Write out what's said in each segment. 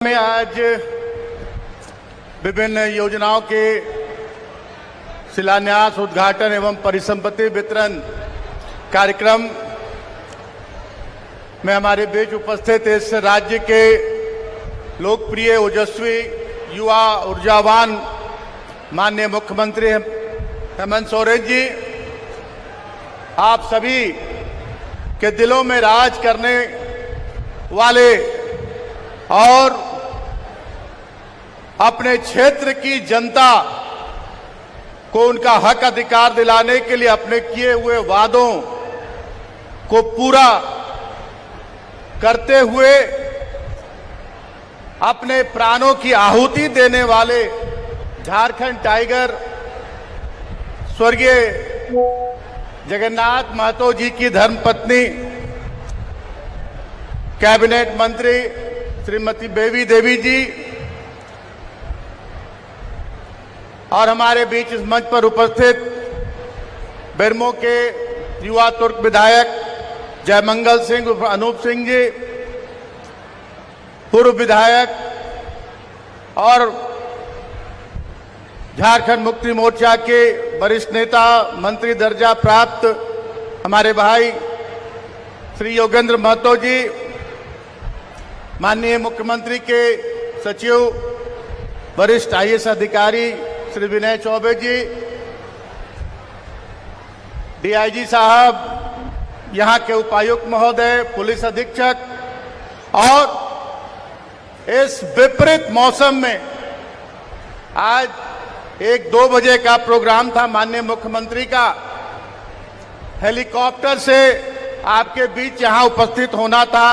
में आज विभिन्न योजनाओं के शिलान्यास, उद्घाटन एवं परिसंपत्ति वितरण कार्यक्रम में हमारे बीच उपस्थित इस राज्य के लोकप्रिय, ओजस्वी, युवा, ऊर्जावान माननीय मुख्यमंत्री हेमंत सोरेन जी, आप सभी के दिलों में राज करने वाले और अपने क्षेत्र की जनता को उनका हक अधिकार दिलाने के लिए अपने किए हुए वादों को पूरा करते हुए अपने प्राणों की आहुति देने वाले झारखंड टाइगर स्वर्गीय जगन्नाथ महतो जी की धर्मपत्नी, कैबिनेट मंत्री श्रीमती बेबी देवी जी और हमारे बीच इस मंच पर उपस्थित बेरमो के युवा तुर्क विधायक जयमंगल सिंह उर्फ अनूप सिंह जी, पूर्व विधायक और झारखंड मुक्ति मोर्चा के वरिष्ठ नेता, मंत्री दर्जा प्राप्त हमारे भाई श्री योगेंद्र महतो जी, माननीय मुख्यमंत्री के सचिव वरिष्ठ आईएएस अधिकारी श्री विनय चौबे जी, डीआईजी साहब, यहां के उपायुक्त महोदय, पुलिस अधीक्षक, और इस विपरीत मौसम में आज 1-2 बजे का प्रोग्राम था माननीय मुख्यमंत्री का, हेलीकॉप्टर से आपके बीच यहां उपस्थित होना था,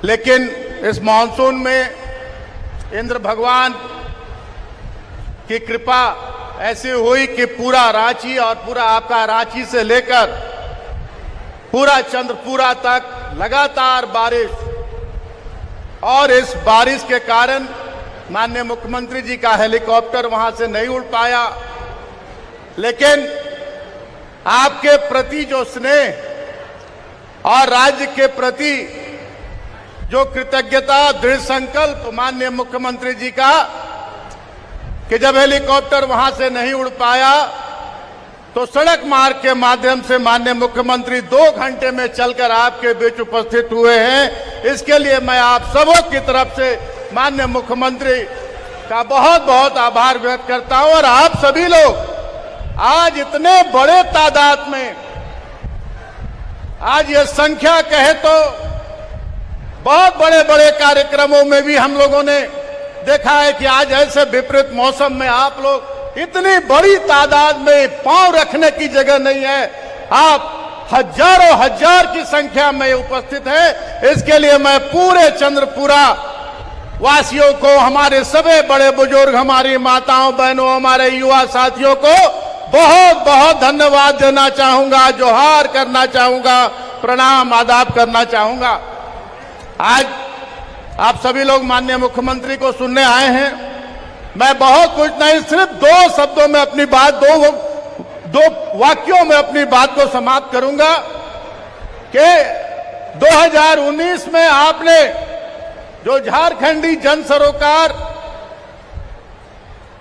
लेकिन इस मानसून में इंद्र भगवान की कृपा ऐसी हुई कि पूरा रांची और पूरा आपका रांची से लेकर पूरा चंद्रपुरा तक लगातार बारिश, और इस बारिश के कारण माननीय मुख्यमंत्री जी का हेलीकॉप्टर वहां से नहीं उड़ पाया। लेकिन आपके प्रति जो स्नेह और राज्य के प्रति जो कृतज्ञता, दृढ़ संकल्प माननीय मुख्यमंत्री जी का कि जब हेलीकॉप्टर वहां से नहीं उड़ पाया तो सड़क मार्ग के माध्यम से माननीय मुख्यमंत्री 2 घंटे में चलकर आपके बीच उपस्थित हुए हैं। इसके लिए मैं आप सबों की तरफ से माननीय मुख्यमंत्री का बहुत बहुत आभार व्यक्त करता हूं। और आप सभी लोग आज इतने बड़े तादाद में, आज ये संख्या कहे तो बहुत बड़े बड़े कार्यक्रमों में भी हम लोगों ने देखा है कि आज ऐसे विपरीत मौसम में आप लोग इतनी बड़ी तादाद में पांव रखने की जगह नहीं है, आप हजारों हजार की संख्या में उपस्थित है। इसके लिए मैं पूरे चंद्रपुरा वासियों को, हमारे सभी बड़े बुजुर्ग, हमारी माताओं बहनों, हमारे युवा साथियों को बहुत बहुत धन्यवाद देना चाहूंगा, जोहार करना चाहूंगा, प्रणाम आदाब करना चाहूंगा। आज आप सभी लोग माननीय मुख्यमंत्री को सुनने आए हैं। मैं बहुत कुछ नहीं, सिर्फ 2 शब्दों में अपनी बात, दो वाक्यों में अपनी बात को समाप्त करूंगा कि 2019 में आपने जो झारखंडी जन सरोकार,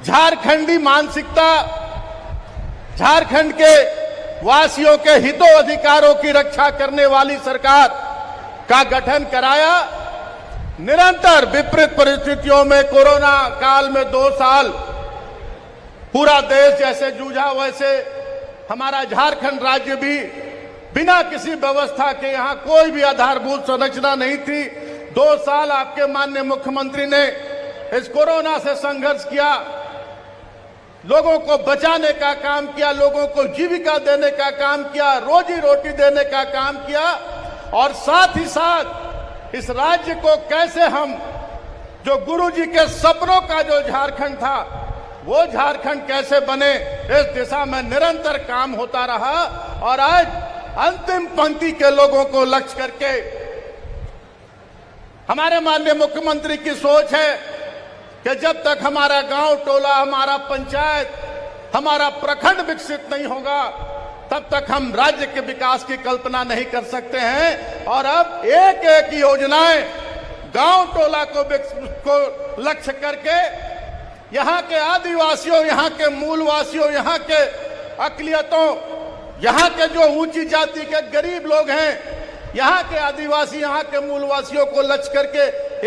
झारखंडी मानसिकता, झारखंड के वासियों के हितों अधिकारों की रक्षा करने वाली सरकार का गठन कराया। निरंतर विपरीत परिस्थितियों में, कोरोना काल में 2 साल पूरा देश जैसे जूझा, वैसे हमारा झारखंड राज्य भी बिना किसी व्यवस्था के, यहां कोई भी आधारभूत संरचना नहीं थी। 2 साल आपके माननीय मुख्यमंत्री ने इस कोरोना से संघर्ष किया, लोगों को बचाने का काम किया, लोगों को जीविका देने का काम किया, रोजी रोटी देने का काम किया, और साथ ही साथ इस राज्य को कैसे हम, जो गुरुजी के सपनों का जो झारखंड था, वो झारखंड कैसे बने, इस दिशा में निरंतर काम होता रहा। और आज अंतिम पंक्ति के लोगों को लक्ष्य करके हमारे माननीय मुख्यमंत्री की सोच है कि जब तक हमारा गांव टोला, हमारा पंचायत, हमारा प्रखंड विकसित नहीं होगा, तब तक हम राज्य के विकास की कल्पना नहीं कर सकते हैं। और अब एक एक योजनाएं गांव टोला को लक्ष्य करके यहाँ के आदिवासियों, यहाँ के मूलवासियों, यहाँ के अकलियतों, यहाँ के जो ऊंची जाति के गरीब लोग हैं, यहाँ के आदिवासी, यहाँ के मूलवासियों को लक्ष्य करके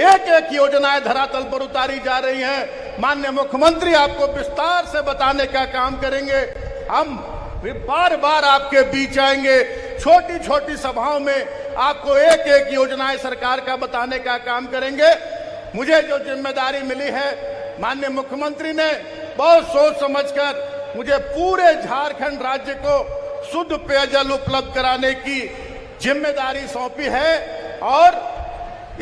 एक एक योजनाएं धरातल पर उतारी जा रही हैं। माननीय मुख्यमंत्री आपको विस्तार से बताने का काम करेंगे। हम बार बार आपके बीच आएंगे, छोटी छोटी सभाओं में आपको एक एक योजनाएं सरकार का बताने का काम करेंगे। मुझे जो जिम्मेदारी मिली है, माननीय मुख्यमंत्री ने बहुत सोच समझकर मुझे पूरे झारखंड राज्य को शुद्ध पेयजल उपलब्ध कराने की जिम्मेदारी सौंपी है और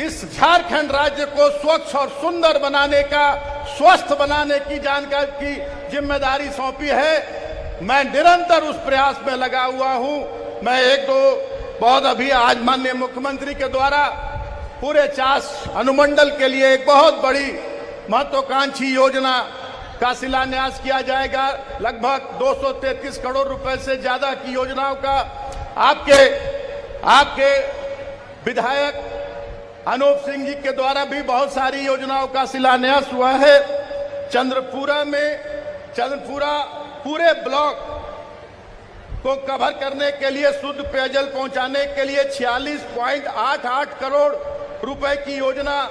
इस झारखंड राज्य को स्वच्छ और सुंदर बनाने का, स्वस्थ बनाने की जानकारी की जिम्मेदारी सौंपी है। मैं निरंतर उस प्रयास में लगा हुआ हूं। मैं एक दो बहुत अभी आज माननीय मुख्यमंत्री के द्वारा पूरे 4 अनुमंडल के लिए एक बहुत बड़ी महत्वाकांक्षी योजना का शिलान्यास किया जाएगा। लगभग 233 करोड़ रुपए से ज्यादा की योजनाओं का आपके विधायक अनूप सिंह जी के द्वारा भी बहुत सारी योजनाओं का शिलान्यास हुआ है। चंद्रपुरा पूरे ब्लॉक को कवर करने के लिए, शुद्ध पेयजल पहुंचाने के लिए 46.88 करोड़ रुपए की योजना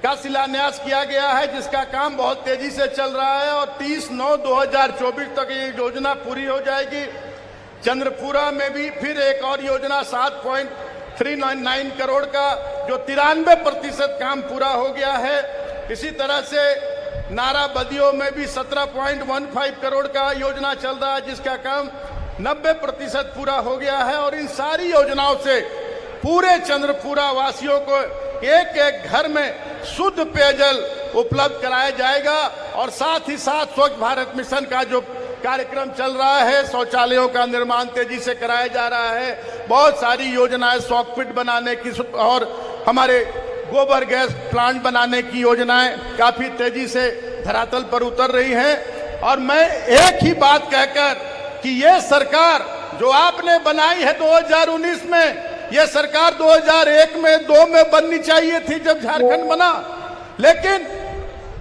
का शिलान्यास किया गया है, जिसका काम बहुत तेजी से चल रहा है और 30/9/2024 तक ये योजना पूरी हो जाएगी। चंद्रपुरा में भी फिर एक और योजना 7.399 करोड़ का, जो 93% काम पूरा हो गया है। इसी तरह से नाराबदियों में भी 17.15 करोड़ का योजना चल रहा है, जिसका काम 90% पूरा हो गया है। और इन सारी योजनाओं से पूरे चंद्रपुरा वासियों को एक एक घर में शुद्ध पेयजल उपलब्ध कराया जाएगा। और साथ ही साथ स्वच्छ भारत मिशन का जो कार्यक्रम चल रहा है, शौचालयों का निर्माण तेजी से कराया जा रहा है। बहुत सारी योजनाएं, सॉकपिट बनाने की और हमारे गोबर गैस प्लांट बनाने की योजनाएं काफी तेजी से धरातल पर उतर रही हैं। और मैं एक ही बात कहकर कि ये सरकार जो आपने बनाई है 2019 में, ये सरकार 2001 में 2 में बननी चाहिए थी जब झारखंड बना। लेकिन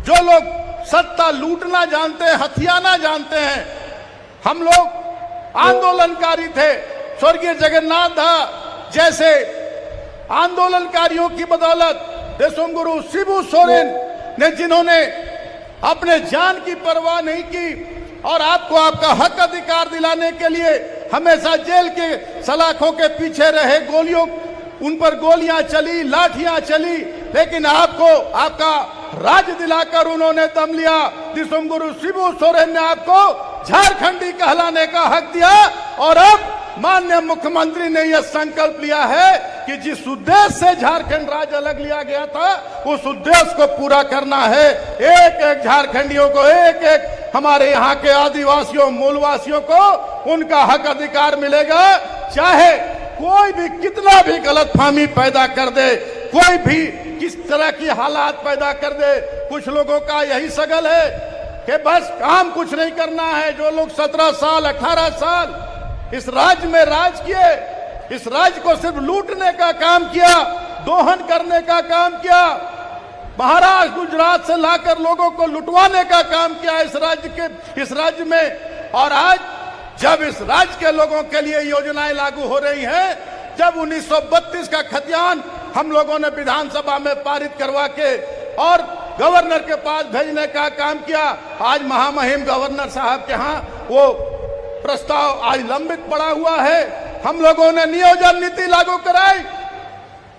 जो लोग सत्ता लूटना जानते हैं, हथियाना जानते हैं, हम लोग आंदोलनकारी थे। स्वर्गीय जगन्नाथ दास जैसे आंदोलनकारियों की बदौलत, देशोंगुरु शिबू सोरेन ने जिन्होंने अपने जान की परवाह नहीं की और आपको आपका हक अधिकार दिलाने के लिए हमेशा जेल के सलाखों के पीछे रहे, उन पर गोलियां चली, लाठियां चली, लेकिन आपको आपका राज दिलाकर उन्होंने दम लिया। दिसोंगुरु शिबू सोरेन ने आपको झारखंडी कहलाने का हक दिया और अब माननीय मुख्यमंत्री ने यह संकल्प लिया है कि जिस उद्देश्य से झारखंड राज्य अलग लिया गया था, उस उद्देश्य को पूरा करना है। एक एक झारखंडियों को, एक एक हमारे यहाँ के आदिवासियों, मूलवासियों को उनका हक अधिकार मिलेगा। चाहे कोई भी कितना भी गलतफहमी पैदा कर दे, कोई भी किस तरह की हालात पैदा कर दे, कुछ लोगों का यही सगल है कि बस काम कुछ नहीं करना है। जो लोग 17 साल 18 साल इस राज्य में राज किए, इस राज्य को सिर्फ लूटने का काम किया, दोहन करने का काम किया, महाराष्ट्र गुजरात से लाकर लोगों को लुटवाने का काम किया इस राज्य में। और आज जब इस राज्य के लोगों के लिए योजनाएं लागू हो रही हैं, जब 1932 का खतियान हम लोगों ने विधानसभा में पारित करवा के और गवर्नर के पास भेजने का काम किया, आज महामहिम गवर्नर साहब के यहाँ वो प्रस्ताव आज लंबित पड़ा हुआ है। हम लोगों ने नियोजन नीति लागू कराई,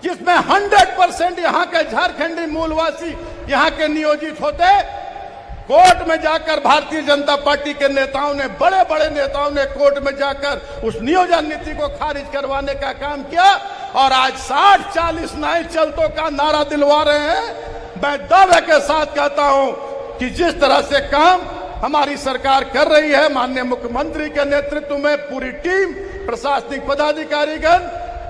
जिसमें 100% यहाँ के झारखंडी मूलवासी यहाँ के नियोजित होते। कोर्ट में जाकर भारतीय जनता पार्टी के नेताओं ने, बड़े बड़े नेताओं ने कोर्ट में जाकर उस नियोजन नीति को खारिज करवाने का काम किया और आज 60-40 नए चलतों का नारा दिलवा रहे हैं। मैं दावे के साथ कहता हूं कि जिस तरह से काम हमारी सरकार कर रही है, माननीय मुख्यमंत्री के नेतृत्व में पूरी टीम, प्रशासनिक पदाधिकारीगण,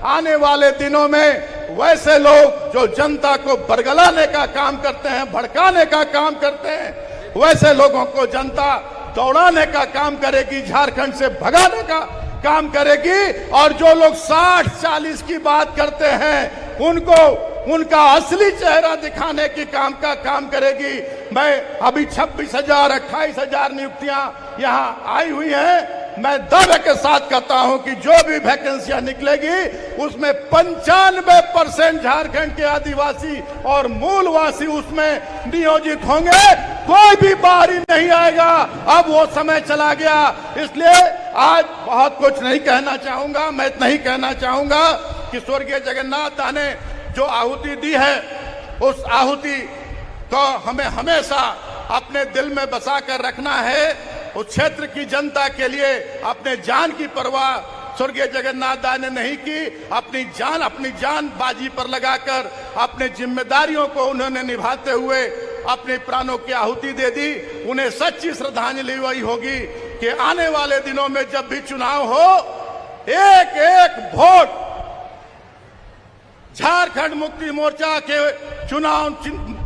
आने वाले दिनों में वैसे लोग जो जनता को बरगलाने का काम करते हैं, भड़काने का काम करते हैं, वैसे लोगों को जनता दौड़ाने का काम करेगी, झारखंड से भगाने का काम करेगी। और जो लोग 60-40 की बात करते हैं, उनका असली चेहरा दिखाने की काम करेगी। मैं अभी 26,000 28,000 नियुक्तियां यहां आई हुई हैं। मैं दावे के साथ कहता हूं कि जो भी वैकेंसियां निकलेगी उसमें 95% झारखंड के आदिवासी और मूलवासी उसमें नियोजित होंगे। कोई भी बाहरी नहीं आएगा। अब वो समय चला गया। इसलिए आज बहुत कुछ नहीं कहना चाहूंगा। मैं इतना ही कहना चाहूंगा कि स्वर्गीय जगन्नाथ दास ने जो आहुति दी है, उस आहुति को हमें हमेशा अपने दिल में बसा कर रखना है। उस क्षेत्र की जनता के लिए अपने जान की परवाह स्वर्गीय जगन्नाथ दास ने नहीं की। अपनी जान बाजी पर लगाकर अपने जिम्मेदारियों को उन्होंने निभाते हुए अपने प्राणों की आहुति दे दी। उन्हें सच्ची श्रद्धांजलि वही होगी कि आने वाले दिनों में जब भी चुनाव हो, एक एक वोट झारखंड मुक्ति मोर्चा के चुनाव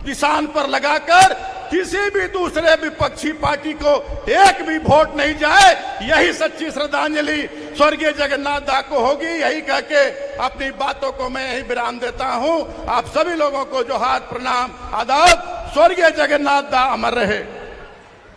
निशान पर लगाकर किसी भी दूसरे विपक्षी पार्टी को एक भी वोट नहीं जाए। यही सच्ची श्रद्धांजलि स्वर्गीय जगन्नाथ दास को होगी। यही कह के अपनी बातों को मैं यही विराम देता हूं। आप सभी लोगों को जोहार, प्रणाम, आदाब। स्वर्गीय जगन्नाथ दास अमर रहे।